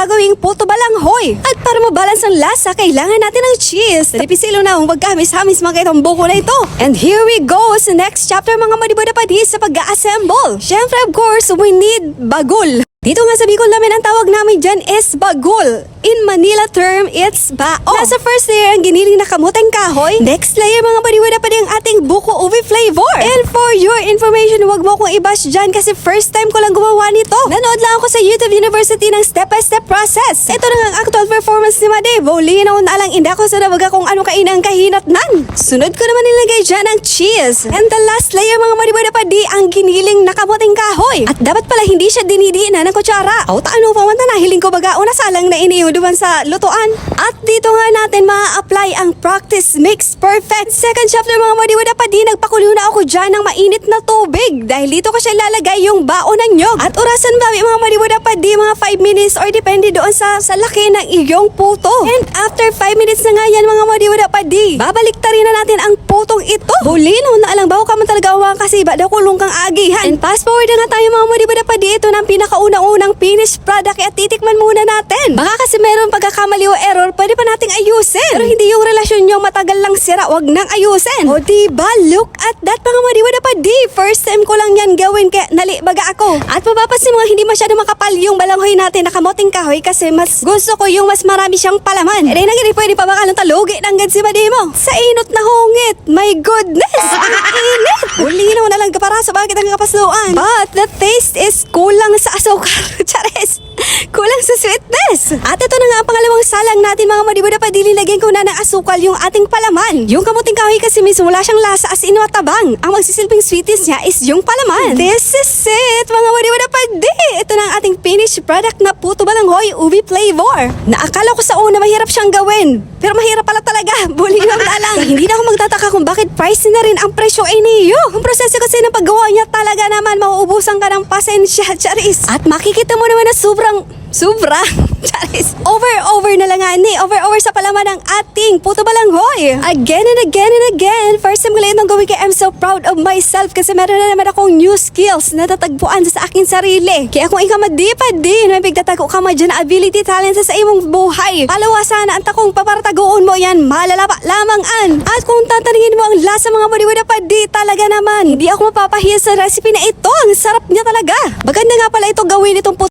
gagawing puto balanghoy. At para mabalance ang lasa, kailangan natin ng cheese. Napisilong na ang pagkamis-hamis mga itong buko na ito. And here we go sa next chapter mga madibadapadi sa pag-assemble. Syempre of course, we need bagul. Dito nga sa Bicol namin, ang tawag namin dyan is bagul. In Manila term, it's bao. Nasa first layer ang giniling na kamuteng kahoy. Next layer mga bariwada pa din ang ating buko ubi flavor. And for your information, huwag mo akong i-bash dyan kasi first time ko lang gumawa nito. Nanood lang ako sa YouTube University ng step-by-step process. Ito na ang actual performance ni Madebo. Linaw na lang inda ko sa nabaga kung ano kainang kahinatnan. Sunod ko naman nilagay dyan ang cheese. And the last layer mga bariwada pa di ang giniling na kamuteng kahoy. At dapat pala hindi siya dinidiinan ng kutsara. O taano pa man na hiling ko baga una salang na iniyo duman sa lutuan. At dito nga natin ma-apply ang practice makes perfect. Second chapter mga madiwada pa di nagpakulo na ako dyan ng mainit na tubig. Dahil dito ko siya lalagay yung bao ng nyog. At orasan bawi mga madiwada pa di mga 5 minutes or depende doon sa laki ng iyong puto. And after 5 minutes na nga yan mga madiwada pa di, babaliktarin na natin ang putong ito. Bulino na alang bao ka man talaga awang kasi iba daw kulong kang agihan. And fast forward na nga tayo mga madiwada pa di, ito na ang pinakaunang finished product at titikman muna natin. Baka kasi meron pagkakamali o error, pwede pa nating ayusin. Pero hindi yung relasyon yung matagal lang sira, wag nang ayusin. O diba, look at that mga madiwada pa di. First time ko lang yan gawin kaya nalibaga ako. At mapapansin mga hindi masyado makapal yung balanghoy natin na kamoting kahoy kasi mas gusto ko yung mas marami siyang palaman. E nang hindi pwede pa baka ng talugi ng gansi mo. Sa inot na hungit, my goodness! Ang init! Ulinaw na lang kapara sa bakit ang kapasluan. But the taste is kulang sa asukar. Chares! Kulang sa sweetness. At ito na nga ang pangalawang salang natin mga madibada pa dililagyan ko na ng asukal yung ating palaman. Yung kamuting kahoy kasi mismo wala siyang lasa as in matabang. Ang magsisilbing sweetness niya is yung palaman. This is it mga madibada pa di. Ito na ang ating finished product na puto balanghoy ubi flavor. Naakala ko sa una mahirap siyang gawin. Pero mahirap pala talaga. Bulinaw na lang. Hindi na ako magtataka kung bakit pricey na rin ang presyo ay niyo. Ang proseso kasi ng paggawa niya talaga naman mauubusan ka ng pasensya, charis. At makikita mo naman na sobra charis. Over na lang nga ni. Over sa palaman ng ating puto balanghoy. Again and again. First time ko lang itong gawin kaya I'm so proud of myself kasi meron na naman akong new skills na tatagpuan sa aking sarili. Kaya kung ikaw madipad may pigtatago ka dyan na ability, talent sa imong buhay. Palawa sana ang takong paparatagoon mo yan. Malalapa lamang an. At kung tatanungin mo ang lasa mga madiwada pa di talaga naman. Hindi ako mapapahiya sa recipe na ito. Ang sarap niya talaga. Maganda nga pala ito gawin itong puto